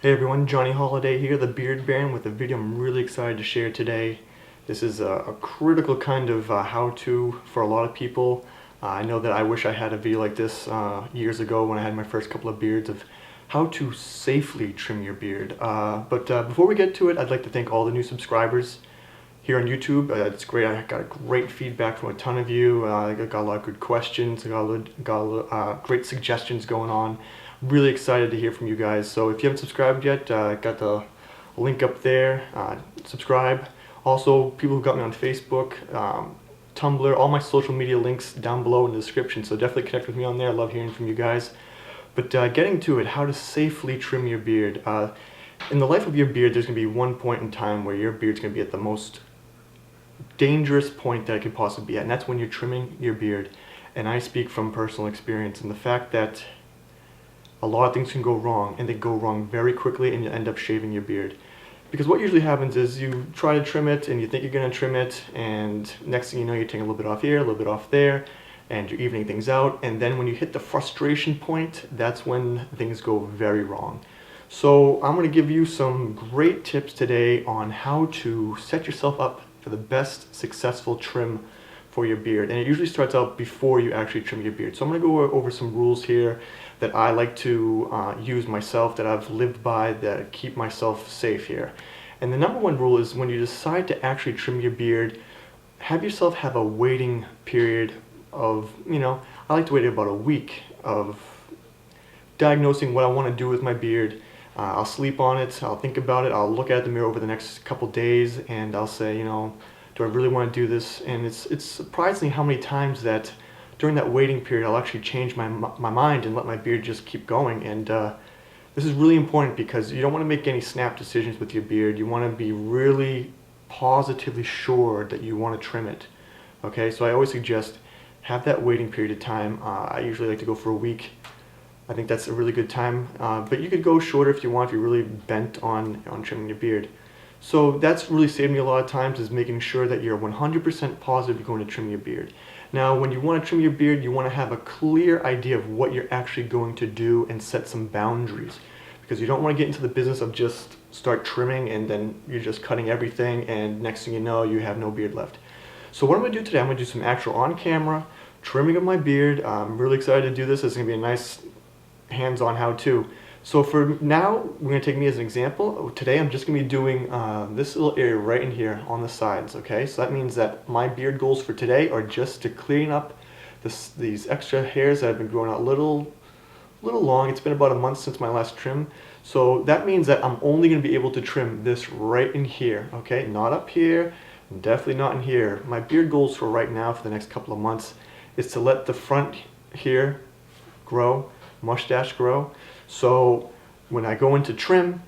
Hey everyone, Johnny Holiday here, the Beard Baron, with a video I'm really excited to share today. This is a critical kind of how-to for a lot of people. I know that I wish I had a video like this years ago when I had my first couple of beards of how to safely trim your beard. But before we get to it, I'd like to thank all the new subscribers here on YouTube. It's great. I got great feedback from a ton of you. I got a lot of good questions. I got great suggestions going on. Really excited to hear from you guys. So if you haven't subscribed yet, got the link up there. Subscribe. Also, people who got me on Facebook, Tumblr, all my social media links down below in the description. So definitely connect with me on there. I love hearing from you guys. But getting to it, how to safely trim your beard. In the life of your beard, there's going to be one point in time where your beard's going to be at the most dangerous point that it could possibly be at, and that's when you're trimming your beard. And I speak from personal experience and the fact that a lot of things can go wrong, and they go wrong very quickly, and you end up shaving your beard. Because what usually happens is you try to trim it and you think you're going to trim it, and next thing you know, you're taking a little bit off here, a little bit off there, and you're evening things out. And then when you hit the frustration point, that's when things go very wrong. So I'm going to give you some great tips today on how to set yourself up for the best successful trim for your beard. And it usually starts out before you actually trim your beard. So I'm going to go over some rules here that I like to use myself, that I've lived by, that keep myself safe here. And the number one rule is when you decide to actually trim your beard, have yourself have a waiting period of, I like to wait about a week of diagnosing what I want to do with my beard. I'll sleep on it, I'll think about it, I'll look at the mirror over the next couple days, and I'll say, do I really want to do this? And it's surprising how many times that during that waiting period I'll actually change my mind and let my beard just keep going. And this is really important because you don't want to make any snap decisions with your beard. You want to be really positively sure that you want to trim it. Okay, so I always suggest have that waiting period of time. I usually like to go for a week. I think that's a really good time, but you could go shorter if you want, if you're really bent on trimming your beard. So that's really saved me a lot of times, is making sure that you're 100% positive you're going to trim your beard. Now, when you want to trim your beard, you want to have a clear idea of what you're actually going to do and set some boundaries, because you don't want to get into the business of just start trimming and then you're just cutting everything and next thing you know, you have no beard left. So what I'm going to do today, I'm going to do some actual on-camera trimming of my beard. I'm really excited to do this. It's going to be a nice hands-on how-to. So for now, we're going to take me as an example. Today I'm just going to be doing this little area right in here on the sides, okay? So that means that my beard goals for today are just to clean up these extra hairs that have been growing out a little long. It's been about a month since my last trim. So that means that I'm only going to be able to trim this right in here, okay? Not up here, definitely not in here. My beard goals for right now for the next couple of months is to let the front here grow, mustache grow. So when I go into trim,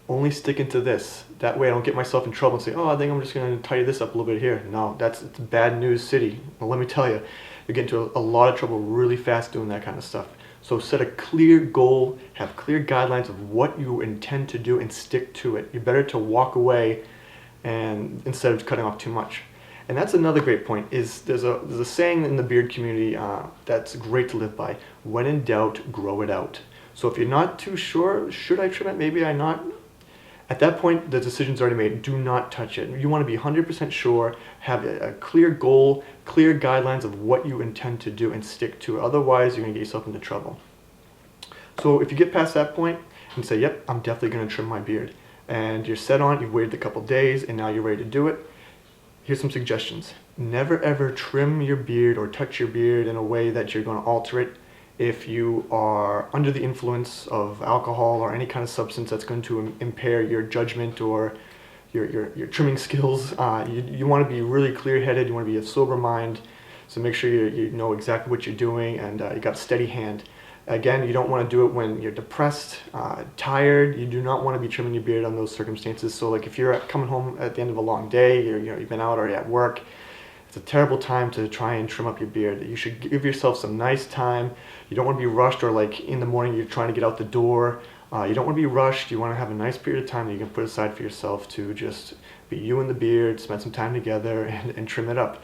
only stick into this. That way I don't get myself in trouble and say, oh, I think I'm just going to tidy this up a little bit here. No, it's bad news city. Well, let me tell you, you get into a lot of trouble really fast doing that kind of stuff. So set a clear goal, have clear guidelines of what you intend to do and stick to it. You're better to walk away and instead of cutting off too much. And that's another great point, is there's a saying in the beard community that's great to live by. When in doubt, grow it out. So if you're not too sure, should I trim it, maybe I not? At that point, the decision's already made. Do not touch it. You want to be 100% sure, have a clear goal, clear guidelines of what you intend to do and stick to it. Otherwise, you're going to get yourself into trouble. So if you get past that point and say, yep, I'm definitely going to trim my beard, and you're set on it, you've waited a couple days, and now you're ready to do it, here's some suggestions. Never ever trim your beard or touch your beard in a way that you're going to alter it if you are under the influence of alcohol or any kind of substance that's going to impair your judgment or your trimming skills. You want to be really clear-headed, you want to be a sober mind, so make sure you know exactly what you're doing and you got a steady hand. Again, you don't want to do it when you're depressed, tired. You do not want to be trimming your beard on those circumstances. So like if you're coming home at the end of a long day, you've been out or at work, it's a terrible time to try and trim up your beard. You should give yourself some nice time. You don't want to be rushed, or like in the morning you're trying to get out the door. You don't want to be rushed. You want to have a nice period of time that you can put aside for yourself to just be you and the beard, spend some time together and trim it up.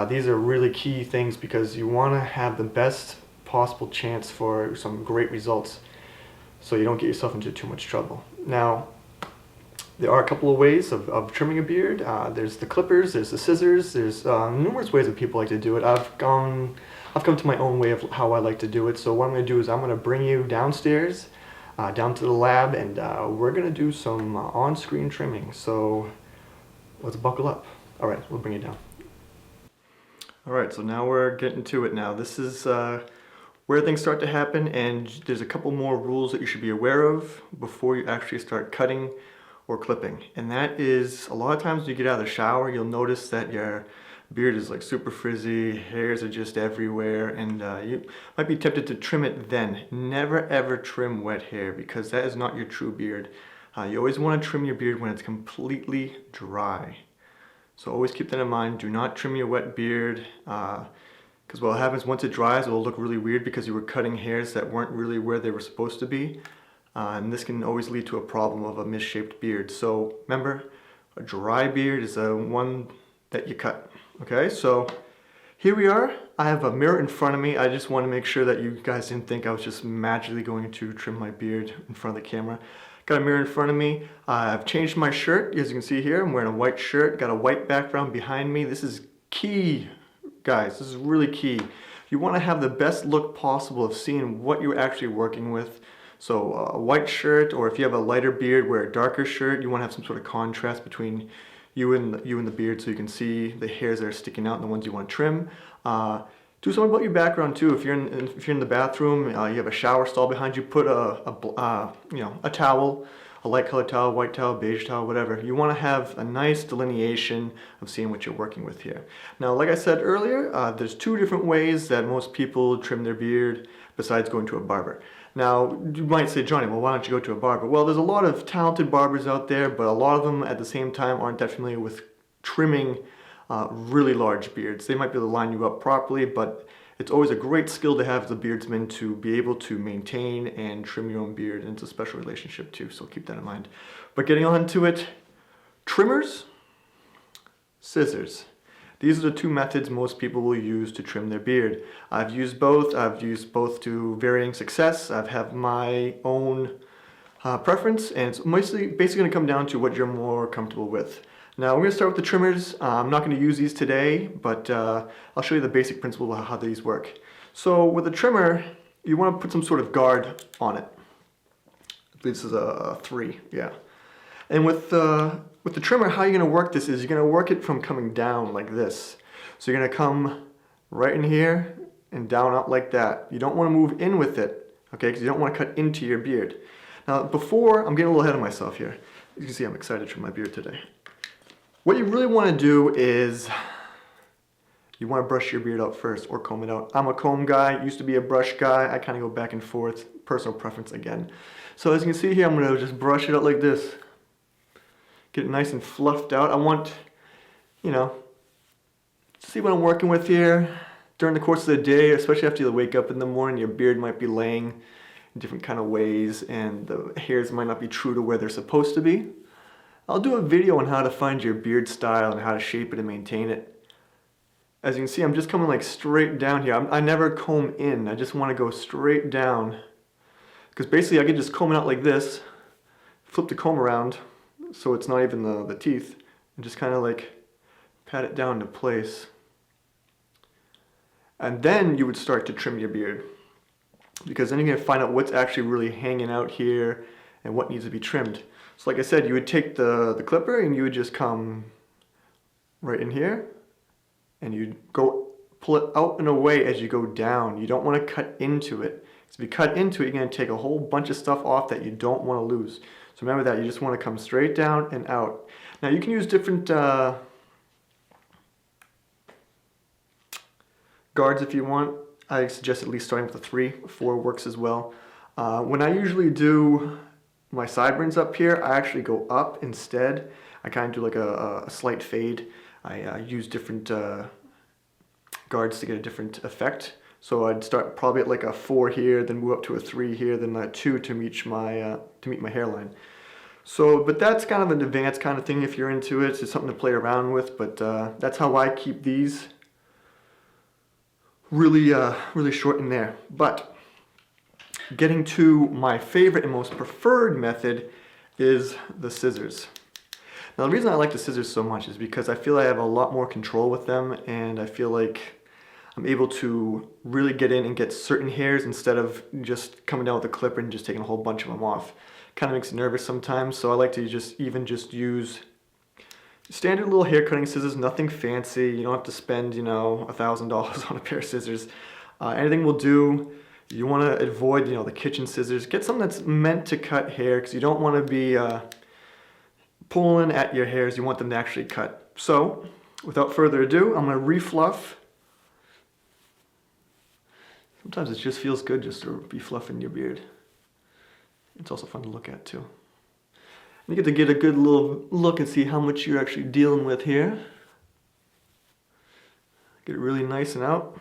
These are really key things because you want to have the best possible chance for some great results. so you don't get yourself into too much trouble. Now, there are a couple of ways of trimming a beard. There's the clippers, there's the scissors, there's numerous ways that people like to do it. I've come to my own way of how I like to do it. So what I'm going to do is I'm going to bring you downstairs, down to the lab, and we're going to do some on-screen trimming. So let's buckle up. All right, we'll bring you down. All right, so now we're getting to it now. This is where things start to happen, and there's a couple more rules that you should be aware of before you actually start cutting or clipping. And that is, a lot of times when you get out of the shower, you'll notice that your beard is like super frizzy, hairs are just everywhere, and you might be tempted to trim it then. Never ever trim wet hair, because that is not your true beard. You always want to trim your beard when it's completely dry. So always keep that in mind. Do not trim your wet beard, because what happens once it dries, it will look really weird because you were cutting hairs that weren't really where they were supposed to be. And this can always lead to a problem of a misshaped beard. So remember, a dry beard is the one that you cut. Okay, so here we are. I have a mirror in front of me. I just want to make sure that you guys didn't think I was just magically going to trim my beard in front of the camera. Got a mirror in front of me. I've changed my shirt. As you can see here, I'm wearing a white shirt. Got a white background behind me. This is key, guys. This is really key. You want to have the best look possible of seeing what you're actually working with. So a white shirt, or if you have a lighter beard, wear a darker shirt. You want to have some sort of contrast between you and the beard, so you can see the hairs that are sticking out and the ones you want to trim. Do something about your background too. If you're in the bathroom, you have a shower stall behind you, put a towel, a light colored towel, white towel, beige towel, whatever. You want to have a nice delineation of seeing what you're working with here. Now, like I said earlier, there's two different ways that most people trim their beard besides going to a barber. Now, you might say, Johnny, well, why don't you go to a barber? Well, there's a lot of talented barbers out there, but a lot of them at the same time aren't that familiar with trimming really large beards. They might be able to line you up properly, but it's always a great skill to have as a beardsman to be able to maintain and trim your own beard, and it's a special relationship too, so keep that in mind. But getting on to it, trimmers, scissors. These are the two methods most people will use to trim their beard. I've used both to varying success. I've had my own preference, and it's basically going to come down to what you're more comfortable with. Now we're going to start with the trimmers. I'm not going to use these today, but I'll show you the basic principle of how these work. So with a trimmer, you want to put some sort of guard on it. I believe this is a 3, yeah. And with the trimmer, how you're going to work this is you're going to work it from coming down like this. So you're going to come right in here and down out like that. You don't want to move in with it, okay, because you don't want to cut into your beard. Now before, I'm getting a little ahead of myself here. You can see I'm excited to trim my beard today. What you really want to do is you want to brush your beard out first or comb it out. I'm a comb guy, used to be a brush guy. I kind of go back and forth, personal preference again. So as you can see here, I'm going to just brush it out like this. Get it nice and fluffed out. I want, see what I'm working with here. During the course of the day, especially after you wake up in the morning, your beard might be laying in different kind of ways and the hairs might not be true to where they're supposed to be. I'll do a video on how to find your beard style and how to shape it and maintain it. As you can see, I'm just coming like straight down here. I never comb in. I just want to go straight down. Because basically I can just comb it out like this, flip the comb around so it's not even the teeth, and just kind of like pat it down into place. And then you would start to trim your beard, because then you're going to find out what's actually really hanging out here and what needs to be trimmed. So like I said, you would take the clipper and you would just come right in here and you'd go pull it out and away as you go down. You don't want to cut into it. So if you cut into it, you're going to take a whole bunch of stuff off that you don't want to lose. So remember that, you just want to come straight down and out. Now you can use different guards if you want. I suggest at least starting with a 3, 4 works as well. When I usually do my sideburns up here, I actually go up instead. I kind of do like a slight fade. I use different guards to get a different effect. So I'd start probably at like a 4 here, then move up to a 3 here, then a 2 to meet my hairline. So, but that's kind of an advanced kind of thing if you're into it. It's something to play around with, but that's how I keep these really short in there. But getting to my favorite and most preferred method is the scissors. Now the reason I like the scissors so much is because I feel I have a lot more control with them, and I feel like I'm able to really get in and get certain hairs instead of just coming down with a clipper and just taking a whole bunch of them off. Kind of makes me nervous sometimes, so I like to just use standard little hair cutting scissors, nothing fancy. You don't have to spend, $1,000 on a pair of scissors. Anything will do. You want to avoid, the kitchen scissors. Get something that's meant to cut hair, because you don't want to be pulling at your hairs. You want them to actually cut. So, without further ado, I'm going to refluff. Sometimes it just feels good just to be fluffing your beard. It's also fun to look at too. You get to get a good little look and see how much you're actually dealing with here. Get it really nice and out.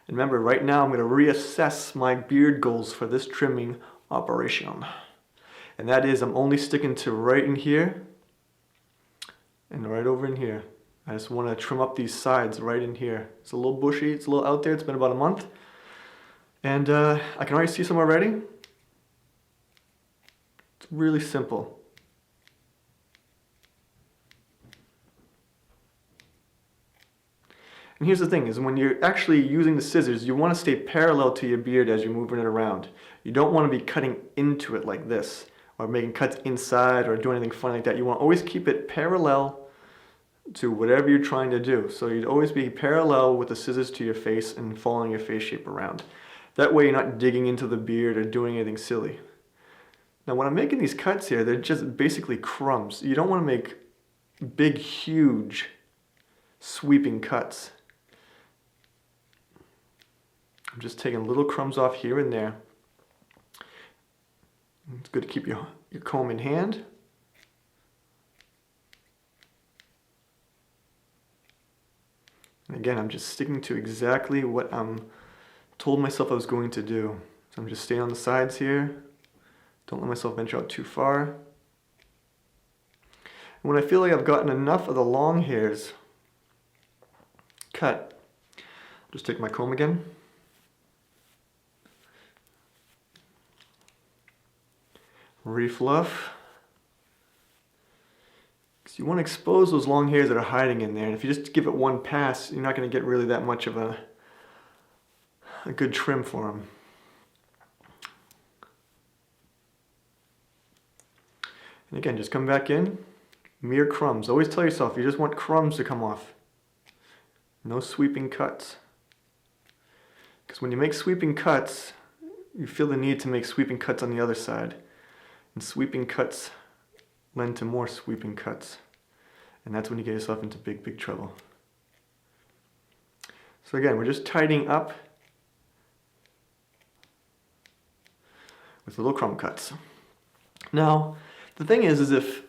And remember, right now I'm going to reassess my beard goals for this trimming operation. And that is, I'm only sticking to right in here and right over in here. I just want to trim up these sides right in here. It's a little bushy, it's a little out there, it's been about a month. And I can already see some already. It's really simple. And here's the thing, is when you're actually using the scissors, you want to stay parallel to your beard as you're moving it around. You don't want to be cutting into it like this, or making cuts inside, or doing anything funny like that. You want to always keep it parallel to whatever you're trying to do. So you'd always be parallel with the scissors to your face and following your face shape around. That way you're not digging into the beard or doing anything silly. Now when I'm making these cuts here, they're just basically crumbs. You don't want to make big, huge, sweeping cuts. I'm just taking little crumbs off here and there. It's good to keep your comb in hand. And again, I'm just sticking to exactly what I'm told myself I was going to do. So I'm just staying on the sides here. Don't let myself venture out too far. And when I feel like I've gotten enough of the long hairs cut, I'll just take my comb again. Refluff. You want to expose those long hairs that are hiding in there, and if you just give it one pass, you're not going to get really that much of a good trim for them. And again, just come back in, mere crumbs. Always tell yourself you just want crumbs to come off. No sweeping cuts. Because when you make sweeping cuts, you feel the need to make sweeping cuts on the other side. And sweeping cuts lend to more sweeping cuts. And that's when you get yourself into big, big trouble. So again, we're just tidying up with little crumb cuts. Now, the thing is if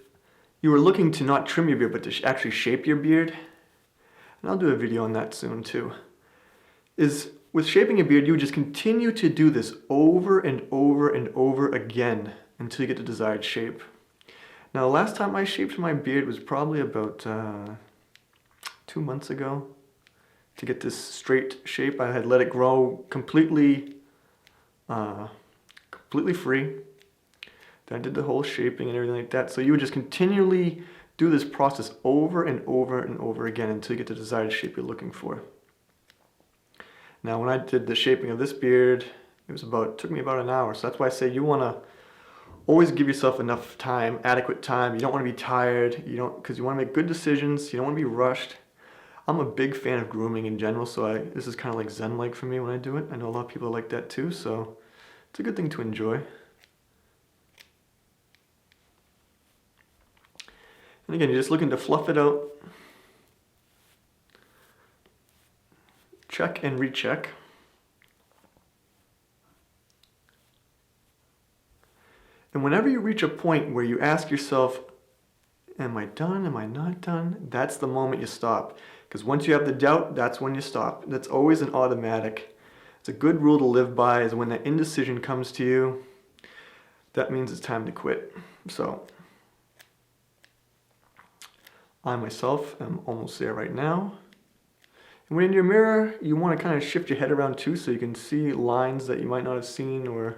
you were looking to not trim your beard, but to actually shape your beard, and I'll do a video on that soon too, is with shaping your beard, you would just continue to do this over and over and over again until you get the desired shape. Now, the last time I shaped my beard was probably about 2 months ago. To get this straight shape, I had let it grow completely free. Then I did the whole shaping and everything like that. So you would just continually do this process over and over and over again until you get the desired shape you're looking for. Now, when I did the shaping of this beard, it took me about an hour. So that's why I say you want to always give yourself enough time, adequate time. You don't want to be tired, because you want to make good decisions. You don't want to be rushed. I'm a big fan of grooming in general, so this is kind of like Zen-like for me when I do it. I know a lot of people like that too, so it's a good thing to enjoy. And again, you're just looking to fluff it out. Check and recheck. And whenever you reach a point where you ask yourself, am I done? Am I not done? That's the moment you stop. Because once you have the doubt, that's when you stop. That's always an automatic. It's a good rule to live by, is when that indecision comes to you, that means it's time to quit. So, I myself am almost there right now. And when in your mirror, you want to kind of shift your head around too so you can see lines that you might not have seen or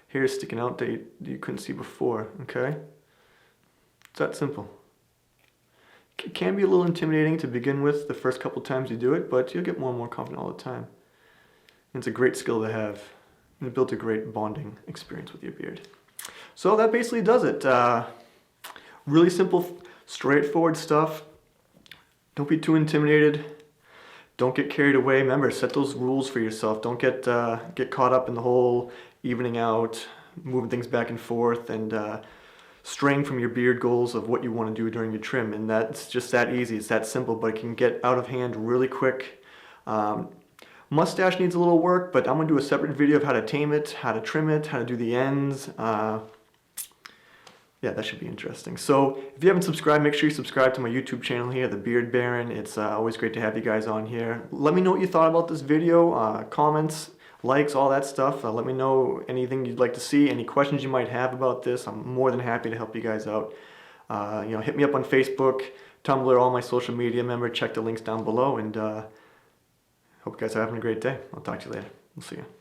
hairs sticking out that you couldn't see before, okay? It's that simple. It can be a little intimidating to begin with the first couple times you do it, but you'll get more and more confident all the time. And it's a great skill to have. And it built a great bonding experience with your beard. So that basically does it. Really simple, straightforward stuff. Don't be too intimidated. Don't get carried away. Remember, set those rules for yourself. Don't get caught up in the whole evening out, moving things back and forth, and straying from your beard goals of what you want to do during your trim. And that's just that easy. It's that simple, but it can get out of hand really quick. Mustache needs a little work, but I'm going to do a separate video of how to tame it, how to trim it, how to do the ends. Yeah, that should be interesting. So if you haven't subscribed, make sure you subscribe to my YouTube channel here, The Beard Baron. It's always great to have you guys on here. Let me know what you thought about this video, comments, likes, all that stuff. Let me know anything you'd like to see, any questions you might have about this. I'm more than happy to help you guys out. Hit me up on Facebook, Tumblr, all my social media. Remember, check the links down below, and hope you guys are having a great day. I'll talk to you later. We'll see you.